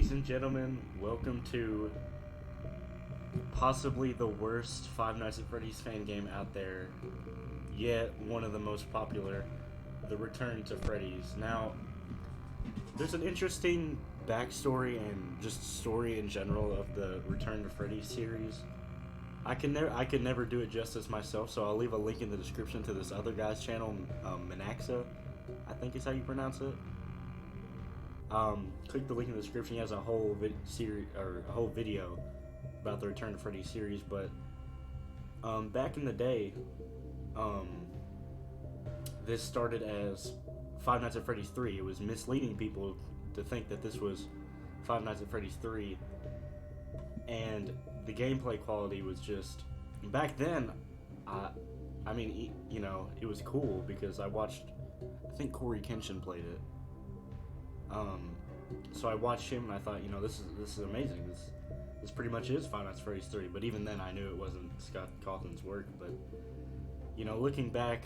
Ladies and gentlemen, welcome to possibly the worst Five Nights at Freddy's fan game out there, yet one of the most popular, The Return to Freddy's. Now, there's an interesting backstory and just story in general of the Return to Freddy's series. I could never do it justice myself, so I'll leave a link in the description to this other guy's channel, Manaxa, I think is how you pronounce it. Click the link in the description. He has a whole video about the Return to Freddy's series. But back in the day, this started as Five Nights at Freddy's 3. It was misleading people to think that this was Five Nights at Freddy's 3, and the gameplay quality was just, back then, I mean, you know, it was cool because I watched, I think Corey Kenshin played it. So I watched him and I thought, you know, this is amazing. This pretty much is Five Nights at Freddy's 3. But even then, I knew it wasn't Scott Cawthon's work. But you know, looking back,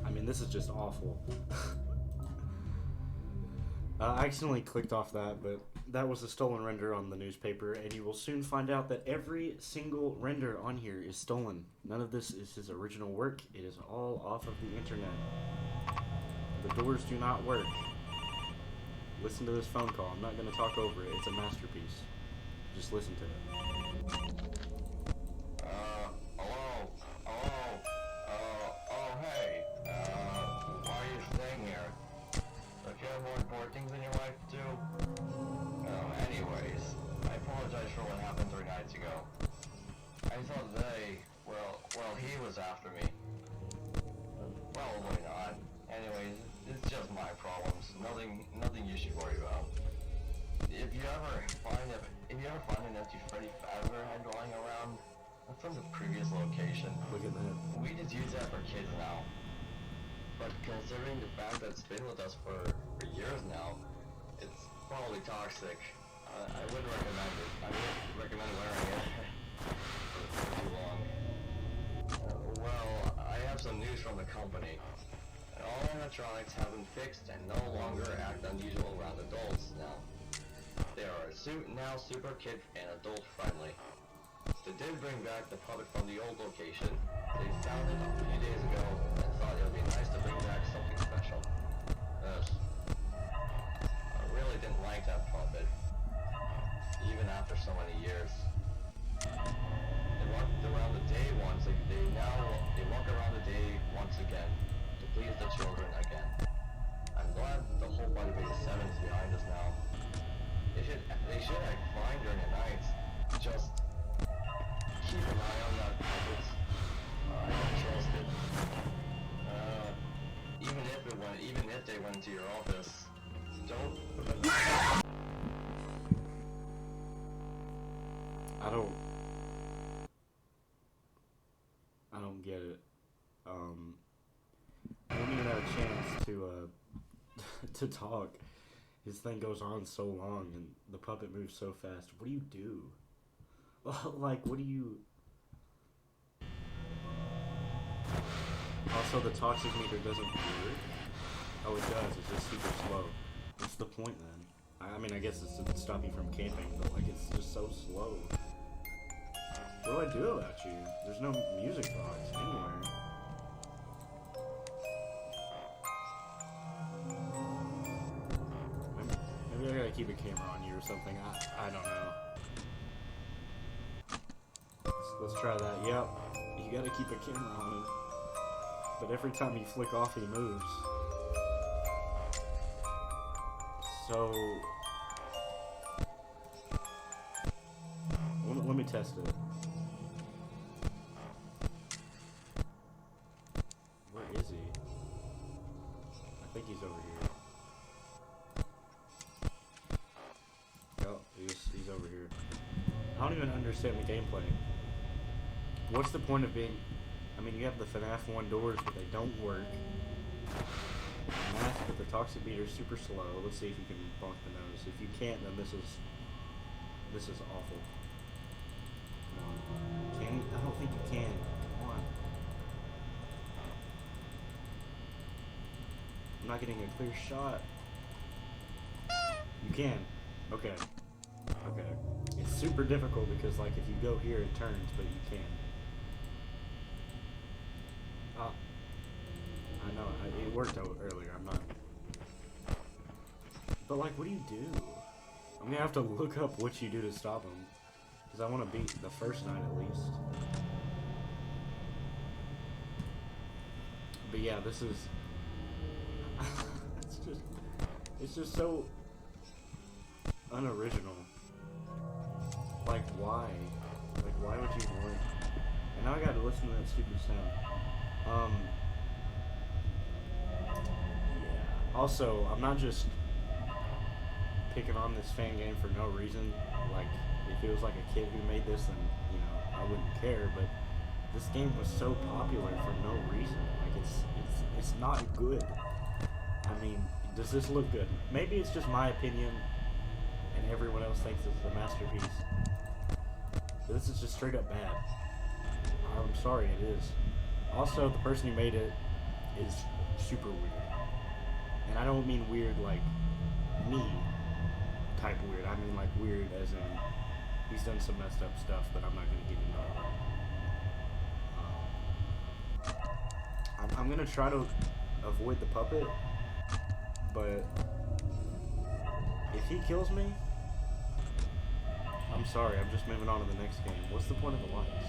I mean, this is just awful. I accidentally clicked off that, but that was a stolen render on the newspaper, and you will soon find out that every single render on here is stolen. None of this is his original work. It is all off of the internet. The doors do not work. Listen to this phone call. I'm not going to talk over it. It's a masterpiece. Just listen to it. Hello? Hey. Why are you staying here? Don't you have more important things in your life, too? Anyways, I apologize for what happened 3 nights ago. I thought he was after me. Probably not. Anyways, it's just my problems. Nothing you should worry about. If you ever find an empty Freddy Fazbear head lying around, that's from the previous location. Look at that. We just use that for kids now. But considering the fact that it's been with us for years now, it's probably toxic. I wouldn't recommend it. I wouldn't recommend wearing it for too long. Well, I have some news from the company. All animatronics have been fixed and no longer act unusual around adults now. They are now super kid and adult friendly. They did bring back the puppet from the old location. They found it a few days ago and thought it would be nice to bring back something special. I really didn't like that puppet, even after so many years. They walked around the day once. They walk around the day once again. Please the children again. I'm glad the whole body base 7 is behind us now. They should act fine during the nights. Just keep an eye on that puppet. I don't trust it. Even if they went to your office, don't. I don't get it. I don't even have a chance to talk. His thing goes on so long and the puppet moves so fast. What do you do? Like, what do you... Also, the toxic meter doesn't work? Oh, it does. It's just super slow. What's the point then? I mean, I guess it's to stop you from camping, but like, it's just so slow. What do I do about you? There's no music box anywhere. Maybe I gotta keep a camera on you or something. I don't know. Let's try that. Yep. You gotta keep a camera on him. But every time you flick off, he moves. So... Let me test it. Where is he? I think he's over here. Oh, he's over here. I don't even understand the gameplay. What's the point of being... I mean, you have the FNAF 1 doors, but they don't work. Math, but the toxic meter is super slow. Let's see if you can bonk the nose. If you can't, then this is awful. Come on. Can you? I don't think you can. Come on. I'm not getting a clear shot. You can. Okay. Okay. It's super difficult because, like, if you go here, it turns, but you can't. I know, it worked out earlier, I'm not... But, like, what do you do? I'm gonna have to look up what you do to stop him. Because I want to beat the first night at least. But yeah, this is... it's just so... unoriginal. Like, why? Like, why would you want... And now I gotta listen to that stupid sound. Yeah. Also, I'm not just picking on this fan game for no reason. Like, if it was like a kid who made this, then, you know, I wouldn't care, but this game was so popular for no reason. Like, it's not good. I mean, does this look good? Maybe it's just my opinion, and everyone else thinks it's a masterpiece. But this is just straight up bad. I'm sorry, it is. Also, the person who made it is super weird. And I don't mean weird like me type weird. I mean like weird as in he's done some messed up stuff, but I'm not going to get into all that. I'm going to try to avoid the puppet, but if he kills me, I'm sorry, I'm just moving on to the next game. What's the point of the lights?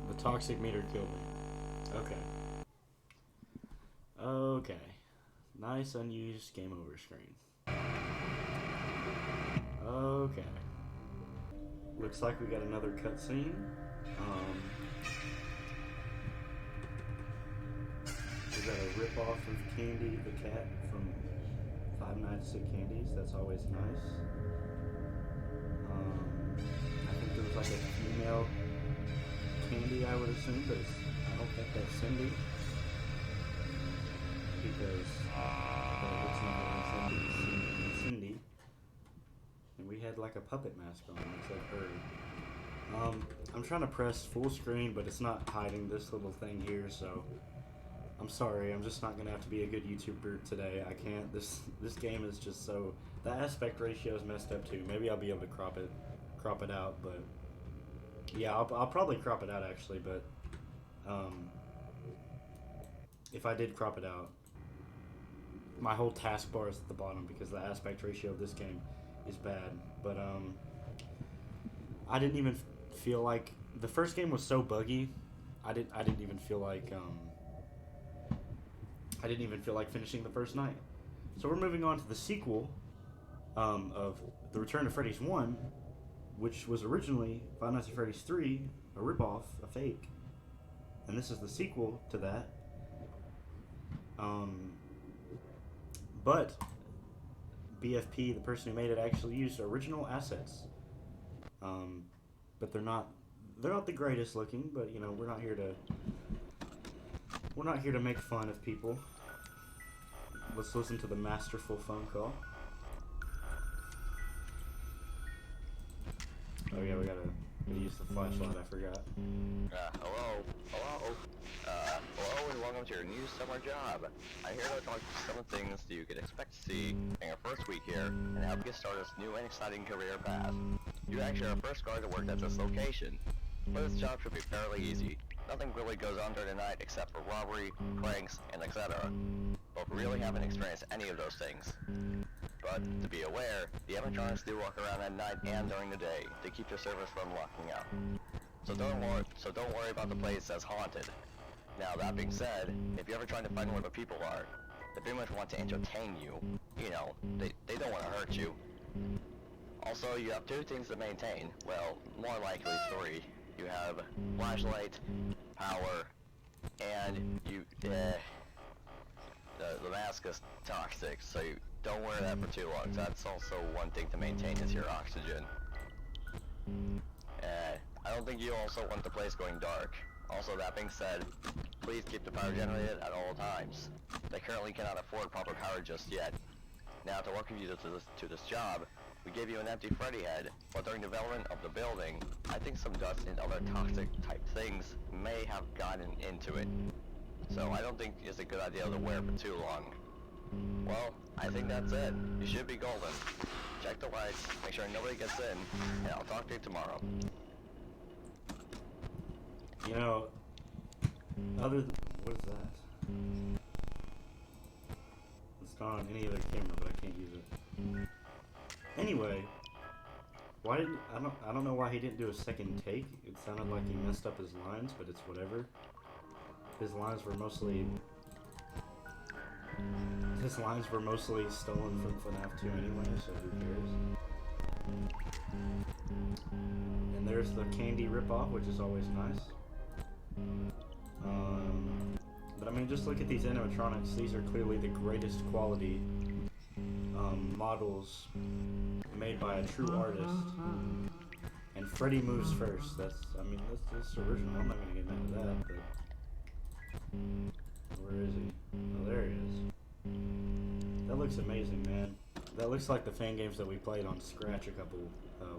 The toxic meter killed me. Okay. Okay. Nice unused game over screen. Okay. Looks like we got another cutscene. We got a rip-off of Candy the cat from Five Nights at Candy's. That's always nice. I think there was like a female Candy, I would assume, but I don't think that's Cindy. Because it's not really Cindy. And we had like a puppet mask on, except her. I'm trying to press full screen, but it's not hiding this little thing here, so I'm sorry. I'm just not gonna have to be a good YouTuber today. I can't. This game is just so... The aspect ratio is messed up too. Maybe I'll be able to crop it out, but yeah, I'll probably crop it out actually. But if I did crop it out, my whole taskbar is at the bottom because the aspect ratio of this game is bad. But I didn't even feel like... The first game was so buggy. I didn't even feel like finishing the first night. So we're moving on to the sequel of The Return to Freddy's 1, which was originally Five Nights at Freddy's 3, a ripoff, a fake. And this is the sequel to that. But BFP, the person who made it, actually used original assets. But they're not the greatest looking, but you know, we're not here to make fun of people. Let's listen to the masterful phone call. Oh yeah, we gotta use the flashlight, I forgot. Hello, and welcome to your new summer job. I'm here to talk to some of the things that you could expect to see in your first week here, and help you start this new and exciting career path. You actually are first guard to work at this location, but this job should be fairly easy. Nothing really goes on during the night except for robbery, pranks, and etc. But we really haven't experienced any of those things. But to be aware, the animatronics do walk around at night and during the day to keep your servers from locking out. So don't worry about the place as haunted. Now that being said, if you're ever trying to find where the people are, they pretty much want to entertain you. You know, they don't want to hurt you. Also, you have 2 things to maintain. Well, more likely 3. You have flashlight, power, and the mask is toxic, so you don't wear that for too long. So that's also one thing to maintain is your oxygen. I don't think you also want the place going dark. Also, that being said, please keep the power generated at all times. They currently cannot afford proper power just yet. Now, to welcome you to this job, We gave you an empty Freddy head, but during development of the building, I think some dust and other toxic type things may have gotten into it. So I don't think it's a good idea to wear it for too long. Well, I think that's it. You should be golden. Check the lights, make sure nobody gets in, and I'll talk to you tomorrow. You know, what is that? It's not on any other camera, but I can't use it. Anyway, why didn't I don't know why he didn't do a second take. It sounded like he messed up his lines, but it's whatever. His lines were mostly stolen from FNAF 2 anyway, so who cares? And there's the candy ripoff, which is always nice. But I mean, just look at these animatronics. These are clearly the greatest quality models made by a true artist. And Freddy moves first. That's original. I'm not gonna get into that, but where is he? Oh, there he is. That looks amazing, man. That looks like the fan games that we played on Scratch a couple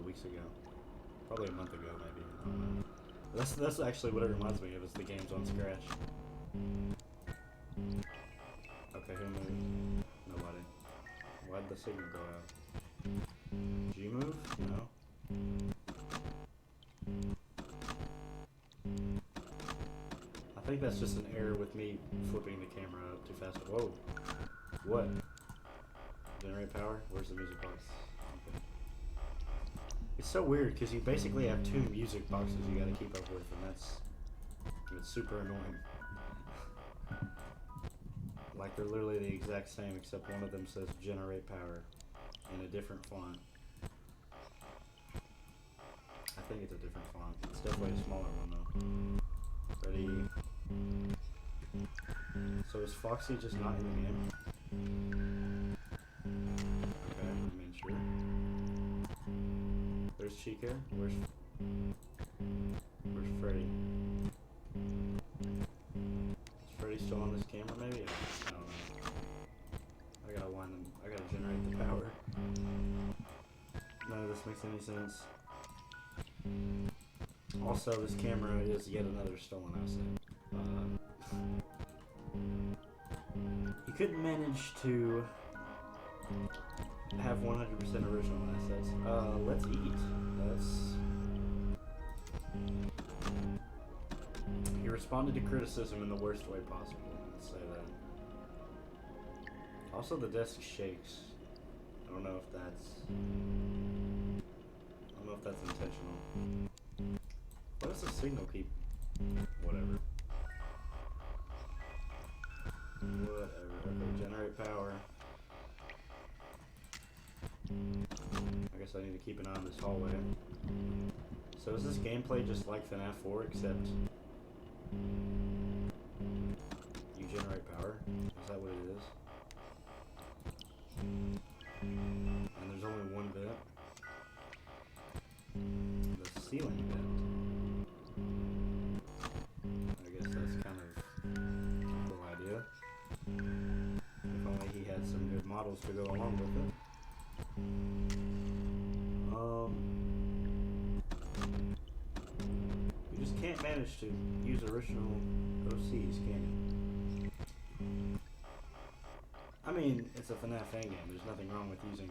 weeks ago. Probably a month ago, maybe. I don't know. That's actually what it reminds me of, is the games on Scratch. Okay, who moved? Nobody. Why'd the signal go out? Did you move? No. I think that's just an error with me flipping the camera up too fast. Whoa. What? Generate power? Where's the music box? Okay. It's so weird because you basically have two music boxes you gotta keep up with, and it's super annoying. Like, they're literally the exact same, except one of them says generate power in a different font. I think it's a different font. It's definitely a smaller one though. Ready? So is Foxy just not in the game? Okay, I mean, sure. There's Chica. Where's Freddy? Is Freddy still on this camera maybe? I don't know. I gotta generate the power. None of this makes any sense. Also, this camera is yet another stolen asset. You couldn't manage to have 100% original assets. Let's eat. He responded to criticism in the worst way possible. Let's say that. Also, the desk shakes. I don't know if that's intentional. Why does the signal keep? Whatever. Okay, generate power. I guess I need to keep an eye on this hallway. So is this gameplay just like FNAF 4, except you generate power? Is that what it is? And there's only one vent. The ceiling vent. I guess that's kind of a cool idea. If only he had some good models to go along with it. You just can't manage to use original OCs, can you? I mean, it's a FNAF fan game. There's nothing wrong with using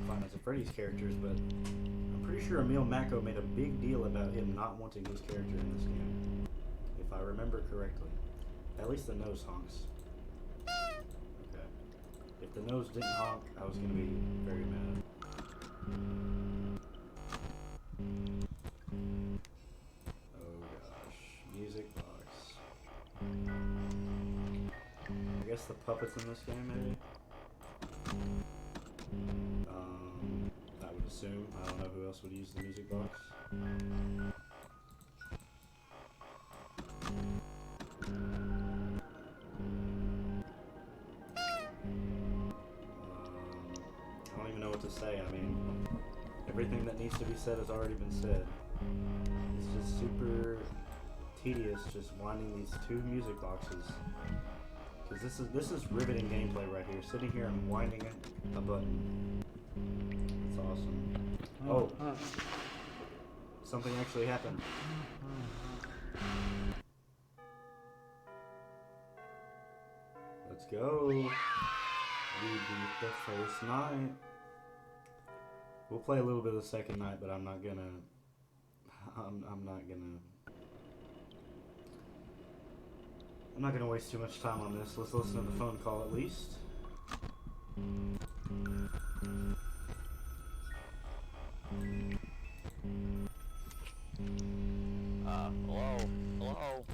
Five Nights at Freddy's characters, but I'm pretty sure Emil Mako made a big deal about him not wanting his character in this game, if I remember correctly. At least the nose honks. Okay. If the nose didn't honk, I was gonna be very mad. Oh gosh. Music box. I guess the puppets in this game, maybe? I would assume. I don't know who else would use the music box. I don't even know what to say. I mean, everything that needs to be said has already been said. It's just super tedious just winding these two music boxes. Because this is riveting gameplay right here. Sitting here and winding a button. It's awesome. awesome. Oh. Something actually happened. Let's go. We beat the first night. We'll play a little bit of the second night, but I'm not gonna waste too much time on this. Let's listen to the phone call at least. Hello?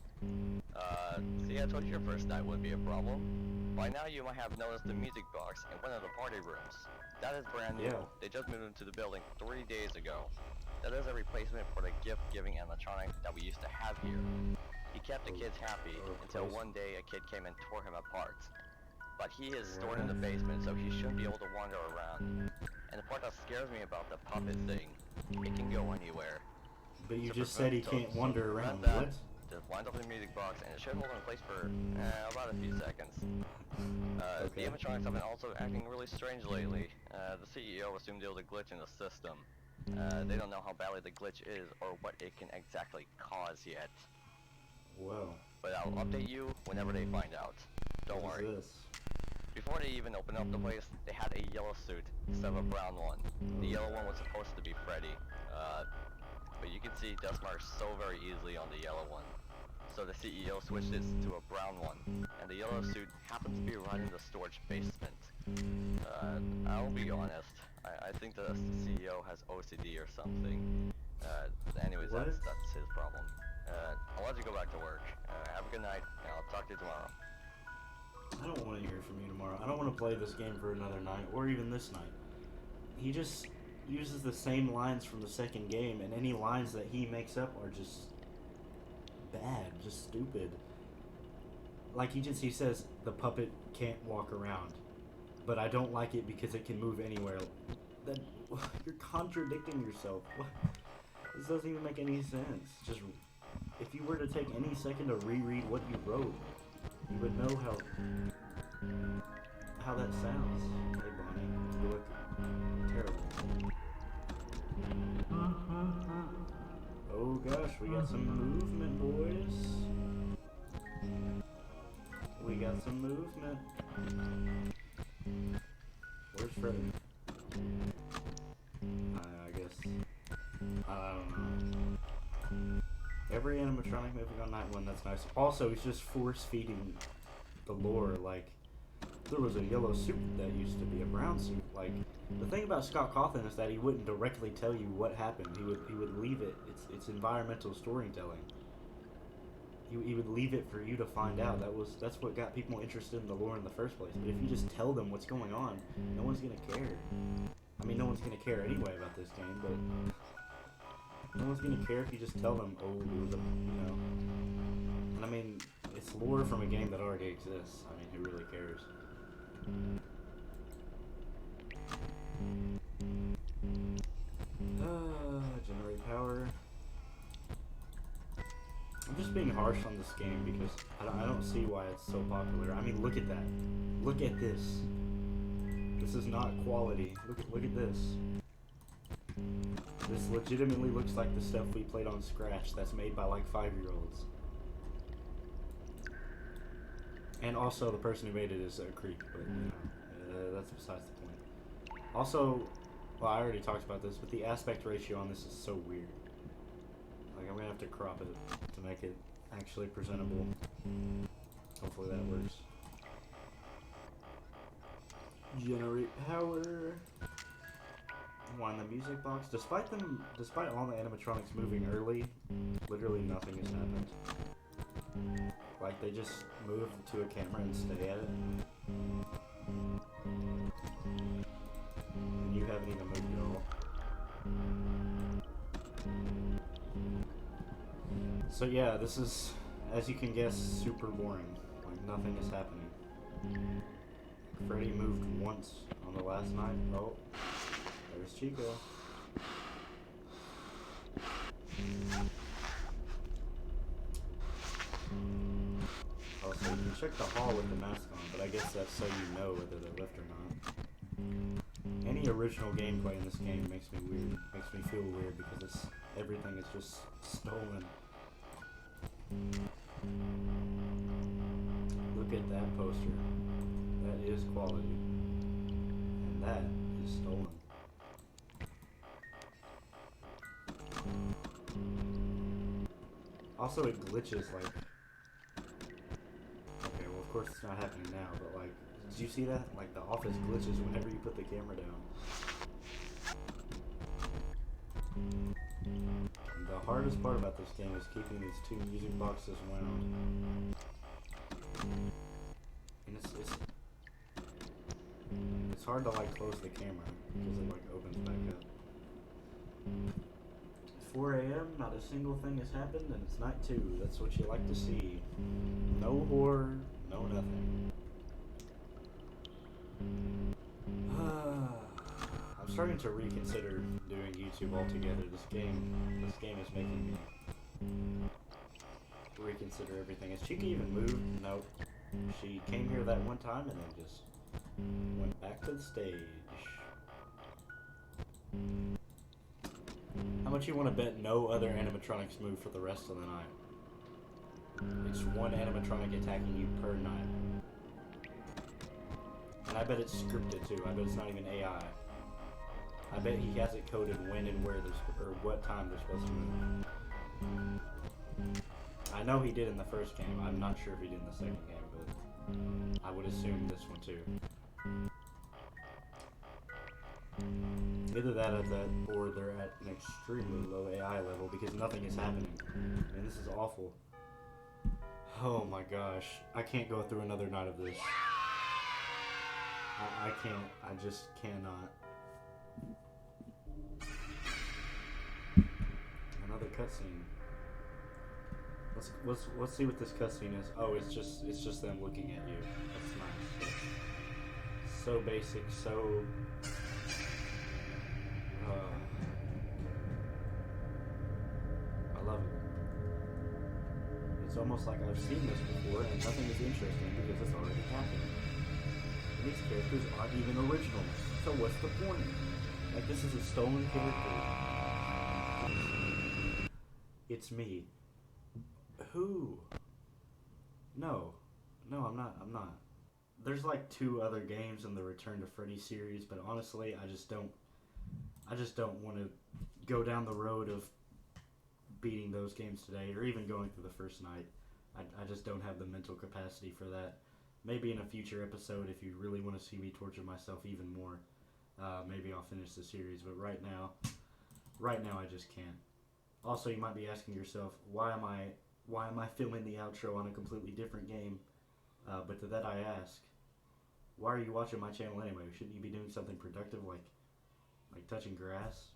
See, I told you your first night would be a problem. By now you might have noticed the music box in one of the party rooms. That is brand new. Yeah. They just moved into the building 3 days ago. That is a replacement for the gift-giving animatronic that we used to have here. He kept the kids happy until one day a kid came and tore him apart. But he is stored in the basement, so he shouldn't be able to wander around. And the part that scares me about the puppet thing, it can go anywhere. But you just said he can't wander around. That, What? just wind up in the music box, and it should hold in place for about a few seconds. The animatronics have been also acting really strange lately. The CEO assumed there was a glitch in the system. They don't know how badly the glitch is or what it can exactly cause yet. Whoa. But I'll update you whenever they find out. Don't worry. What is this? Before they even opened up the place, they had a yellow suit instead of a brown one. The yellow one was supposed to be Freddy. But you can see death marks so very easily on the yellow one. So the CEO switched it to a brown one, and the yellow suit happens to be right in the storage basement. I'll be honest, I think the CEO has OCD or something. Anyways, that's his problem. I'll let you go back to work. Have a good night, and I'll talk to you tomorrow. I don't want to hear from you tomorrow. I don't want to play this game for another night, or even this night. He just uses the same lines from the second game, and any lines that he makes up are just bad, just stupid. Like he says the puppet can't walk around, but I don't like it because it can move anywhere. That you're contradicting yourself. What? This doesn't even make any sense. Just if you were to take any second to reread what you wrote, you would know how that sounds. Hey Bonnie, you look terrible. Oh gosh, we got some movement, boys. We got some movement. Where's Freddy? I guess. I don't know. Every animatronic moving on night one, that's nice. Also, he's just force feeding the lore. Like, there was a yellow suit that used to be a brown suit. Like, the thing about Scott Cawthon is that he wouldn't directly tell you what happened. He would leave it. It's environmental storytelling. He would leave it for you to find out. That's what got people interested in the lore in the first place. But if you just tell them what's going on, no one's gonna care. I mean, no one's gonna care anyway about this game, but no one's gonna care if you just tell them, oh, it was a, you know. And I mean, it's lore from a game that already exists. I mean, who really cares? Generate power. I'm just being harsh on this game because I don't see why it's so popular. I mean, look at that. Look at this. This is not quality. Look at this. This legitimately looks like the stuff we played on Scratch that's made by like 5-year-olds. And also the person who made it is a creep, but you know, that's besides the point. Also, well, I already talked about this, but the aspect ratio on this is so weird. Like, I'm gonna have to crop it to make it actually presentable. Hopefully that works. Generate power. Wind the music box. Despite all the animatronics moving early, literally nothing has happened. Like, they just move to a camera and stay at it. And you haven't even moved at all. So yeah, this is, as you can guess, super boring. Like, nothing is happening. Freddy moved once on the last night. Oh, there's Chico. Also, you can check the hall with the mask on, but I guess that's so you know whether they're left or not. Any original gameplay in this game makes me weird. Makes me feel weird because everything is just stolen. Look at that poster. That is quality. And that is stolen. Also, it glitches like... Okay, well, of course it's not happening now, but like... Did you see that? Like, the office glitches whenever you put the camera down. And the hardest part about this game is keeping these two music boxes wound. And it's hard to like close the camera because it like opens back up. 4 a.m. Not a single thing has happened, and it's night 2. That's what you like to see. No horror, no nothing. I'm starting to reconsider doing YouTube altogether. This game is making me reconsider everything. Is Chica even moved? Nope. She came here that one time and then just went back to the stage. How much you want to bet no other animatronics move for the rest of the night? It's one animatronic attacking you per night. And I bet it's scripted too. I bet it's not even AI. I bet he has it coded when and where or what time they're supposed to move. I know he did in the first game. I'm not sure if he did in the second game, but I would assume this one too. Either that or they're at an extremely low AI level because nothing is happening. And this is awful. Oh my gosh. I can't go through another night of this. I can't. I just cannot. Another cutscene. Let's see what this cutscene is. Oh, it's just them looking at you. That's nice. So basic, so I love it. It's almost like I've seen this before and nothing is interesting because it's already happened. And these characters aren't even original. So what's the point? Like, this is a stolen character. It's me. Who? No, I'm not. There's like 2 other games in the Return to Freddy series, but honestly, I just don't want to go down the road of beating those games today, or even going through the first night. I just don't have the mental capacity for that. Maybe in a future episode, if you really want to see me torture myself even more, maybe I'll finish the series. But right now I just can't. Also, you might be asking yourself, why am I filming the outro on a completely different game? But to that I ask, why are you watching my channel anyway? Shouldn't you be doing something productive like touching grass?